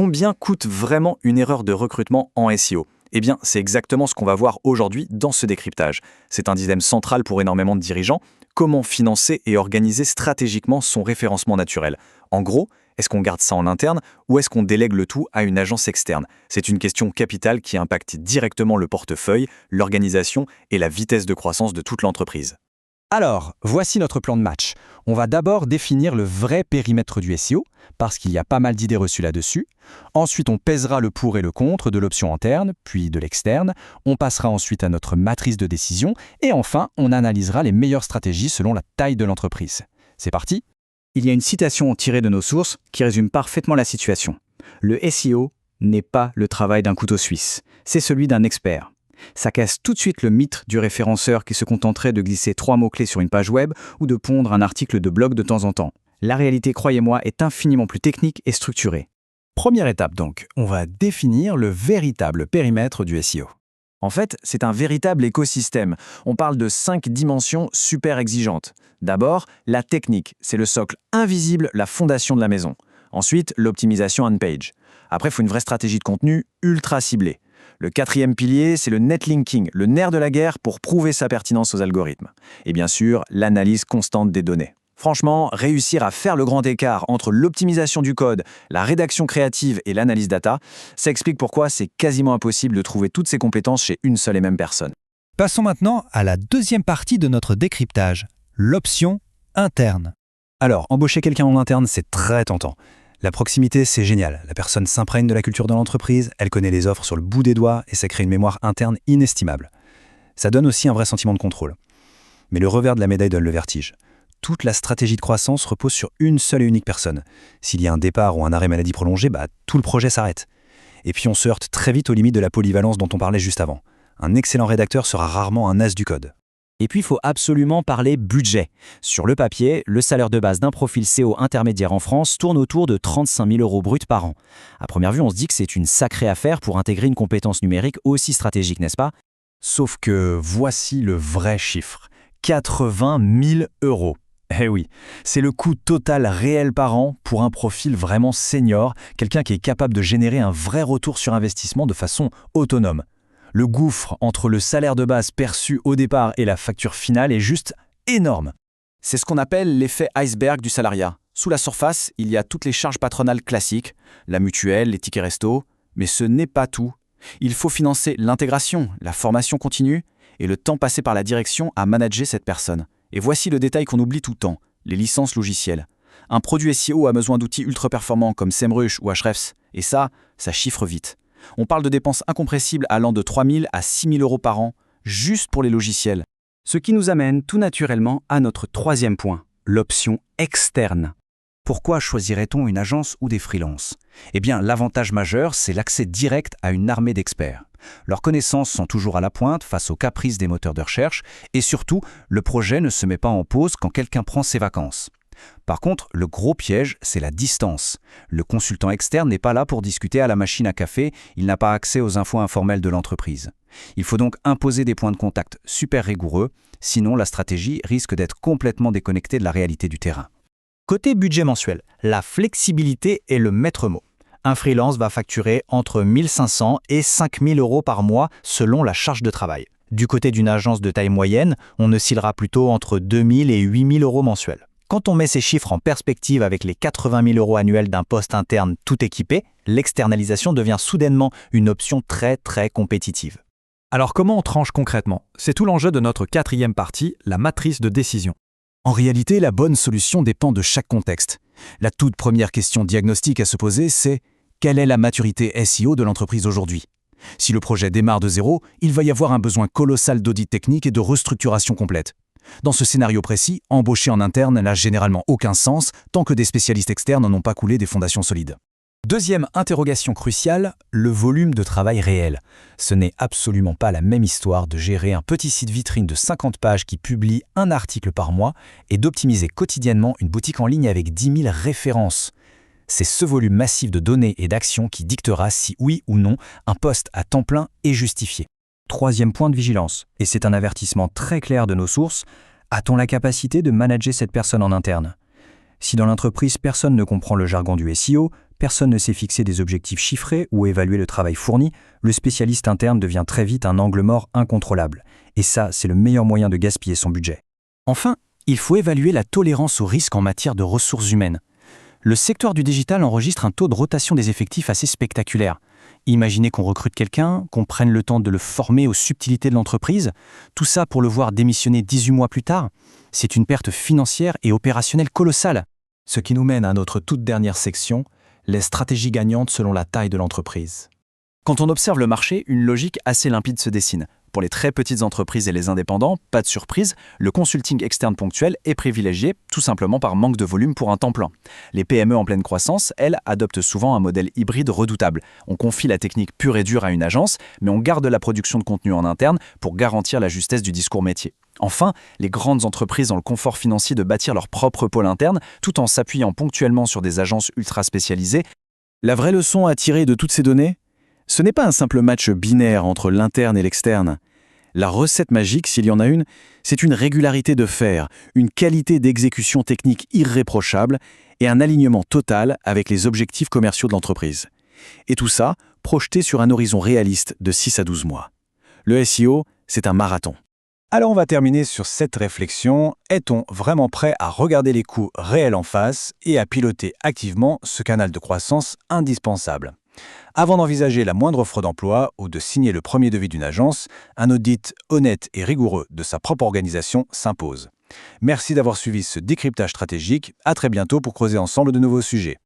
Combien coûte vraiment une erreur de recrutement en SEO ? Eh bien, c'est exactement ce qu'on va voir aujourd'hui dans ce décryptage. C'est un dilemme central pour énormément de dirigeants. Comment financer et organiser stratégiquement son référencement naturel ? En gros, est-ce qu'on garde ça en interne ou est-ce qu'on délègue le tout à une agence externe ? C'est une question capitale qui impacte directement le portefeuille, l'organisation et la vitesse de croissance de toute l'entreprise. Alors, voici notre plan de match. On va d'abord définir le vrai périmètre du SEO, parce qu'il y a pas mal d'idées reçues là-dessus. Ensuite, on pèsera le pour et le contre de l'option interne, puis de l'externe. On passera ensuite à notre matrice de décision. Et enfin, on analysera les meilleures stratégies selon la taille de l'entreprise. C'est parti ? Il y a une citation tirée de nos sources qui résume parfaitement la situation. Le SEO n'est pas le travail d'un couteau suisse, c'est celui d'un expert. Ça casse tout de suite le mythe du référenceur qui se contenterait de glisser 3 mots-clés sur une page web ou de pondre un article de blog de temps en temps. La réalité, croyez-moi, est infiniment plus technique et structurée. Première étape donc, on va définir le véritable périmètre du SEO. En fait, c'est un véritable écosystème. On parle de 5 dimensions super exigeantes. D'abord, la technique, c'est le socle invisible, la fondation de la maison. Ensuite, l'optimisation on-page. Après, il faut une vraie stratégie de contenu ultra ciblée. Le 4e pilier, c'est le netlinking, le nerf de la guerre pour prouver sa pertinence aux algorithmes. Et bien sûr, l'analyse constante des données. Franchement, réussir à faire le grand écart entre l'optimisation du code, la rédaction créative et l'analyse data, ça explique pourquoi c'est quasiment impossible de trouver toutes ces compétences chez une seule et même personne. Passons maintenant à la deuxième partie de notre décryptage, l'option interne. Alors, embaucher quelqu'un en interne, c'est très tentant. La proximité, c'est génial. La personne s'imprègne de la culture de l'entreprise, elle connaît les offres sur le bout des doigts et ça crée une mémoire interne inestimable. Ça donne aussi un vrai sentiment de contrôle. Mais le revers de la médaille donne le vertige. Toute la stratégie de croissance repose sur une seule et unique personne. S'il y a un départ ou un arrêt maladie prolongé, tout le projet s'arrête. Et puis on se heurte très vite aux limites de la polyvalence dont on parlait juste avant. Un excellent rédacteur sera rarement un as du code. Et puis, il faut absolument parler budget. Sur le papier, le salaire de base d'un profil SEO intermédiaire en France tourne autour de 35 000 € bruts par an. À première vue, on se dit que c'est une sacrée affaire pour intégrer une compétence numérique aussi stratégique, n'est-ce pas ? Sauf que voici le vrai chiffre. 80 000 €. Eh oui, c'est le coût total réel par an pour un profil vraiment senior, quelqu'un qui est capable de générer un vrai retour sur investissement de façon autonome. Le gouffre entre le salaire de base perçu au départ et la facture finale est juste énorme. C'est ce qu'on appelle l'effet iceberg du salariat. Sous la surface, il y a toutes les charges patronales classiques, la mutuelle, les tickets resto, mais ce n'est pas tout. Il faut financer l'intégration, la formation continue et le temps passé par la direction à manager cette personne. Et voici le détail qu'on oublie tout le temps, les licences logicielles. Un produit SEO a besoin d'outils ultra performants comme SEMrush ou Ahrefs, et ça chiffre vite. On parle de dépenses incompressibles allant de 3 000 à 6 000 € par an, juste pour les logiciels. Ce qui nous amène tout naturellement à notre 3e point, l'option externe. Pourquoi choisirait-on une agence ou des freelances ? Eh bien, l'avantage majeur, c'est l'accès direct à une armée d'experts. Leurs connaissances sont toujours à la pointe face aux caprices des moteurs de recherche et surtout, le projet ne se met pas en pause quand quelqu'un prend ses vacances. Par contre, le gros piège, c'est la distance. Le consultant externe n'est pas là pour discuter à la machine à café, il n'a pas accès aux infos informelles de l'entreprise. Il faut donc imposer des points de contact super rigoureux, sinon la stratégie risque d'être complètement déconnectée de la réalité du terrain. Côté budget mensuel, la flexibilité est le maître mot. Un freelance va facturer entre 1 500 et 5 000 € par mois selon la charge de travail. Du côté d'une agence de taille moyenne, on oscillera plutôt entre 2 000 et 8 000 € mensuels. Quand on met ces chiffres en perspective avec les 80 000 € annuels d'un poste interne tout équipé, l'externalisation devient soudainement une option très compétitive. Alors comment on tranche concrètement ? C'est tout l'enjeu de notre 4e partie, la matrice de décision. En réalité, la bonne solution dépend de chaque contexte. La toute première question diagnostique à se poser, c'est quelle est la maturité SEO de l'entreprise aujourd'hui ? Si le projet démarre de zéro, il va y avoir un besoin colossal d'audit technique et de restructuration complète. Dans ce scénario précis, embaucher en interne n'a généralement aucun sens tant que des spécialistes externes n'ont pas coulé des fondations solides. Deuxième interrogation cruciale, le volume de travail réel. Ce n'est absolument pas la même histoire de gérer un petit site vitrine de 50 pages qui publie un article par mois et d'optimiser quotidiennement une boutique en ligne avec 10 000 références. C'est ce volume massif de données et d'actions qui dictera si oui ou non un poste à temps plein est justifié. 3e point de vigilance, et c'est un avertissement très clair de nos sources, a-t-on la capacité de manager cette personne en interne ? Si dans l'entreprise personne ne comprend le jargon du SEO, personne ne sait fixer des objectifs chiffrés ou évaluer le travail fourni, le spécialiste interne devient très vite un angle mort incontrôlable. Et ça, c'est le meilleur moyen de gaspiller son budget. Enfin, il faut évaluer la tolérance au risque en matière de ressources humaines. Le secteur du digital enregistre un taux de rotation des effectifs assez spectaculaire. Imaginez qu'on recrute quelqu'un, qu'on prenne le temps de le former aux subtilités de l'entreprise, tout ça pour le voir démissionner 18 mois plus tard. C'est une perte financière et opérationnelle colossale. Ce qui nous mène à notre toute dernière section, les stratégies gagnantes selon la taille de l'entreprise. Quand on observe le marché, une logique assez limpide se dessine. Pour les très petites entreprises et les indépendants, pas de surprise, le consulting externe ponctuel est privilégié tout simplement par manque de volume pour un temps plein. Les PME en pleine croissance, elles, adoptent souvent un modèle hybride redoutable. On confie la technique pure et dure à une agence, mais on garde la production de contenu en interne pour garantir la justesse du discours métier. Enfin, les grandes entreprises ont le confort financier de bâtir leur propre pôle interne, tout en s'appuyant ponctuellement sur des agences ultra spécialisées. La vraie leçon à tirer de toutes ces données ? Ce n'est pas un simple match binaire entre l'interne et l'externe. La recette magique, s'il y en a une, c'est une régularité de faire, une qualité d'exécution technique irréprochable et un alignement total avec les objectifs commerciaux de l'entreprise. Et tout ça, projeté sur un horizon réaliste de 6 à 12 mois. Le SEO, c'est un marathon. Alors on va terminer sur cette réflexion. Est-on vraiment prêt à regarder les coûts réels en face et à piloter activement ce canal de croissance indispensable ? Avant d'envisager la moindre offre d'emploi ou de signer le premier devis d'une agence, un audit honnête et rigoureux de sa propre organisation s'impose. Merci d'avoir suivi ce décryptage stratégique. À très bientôt pour creuser ensemble de nouveaux sujets.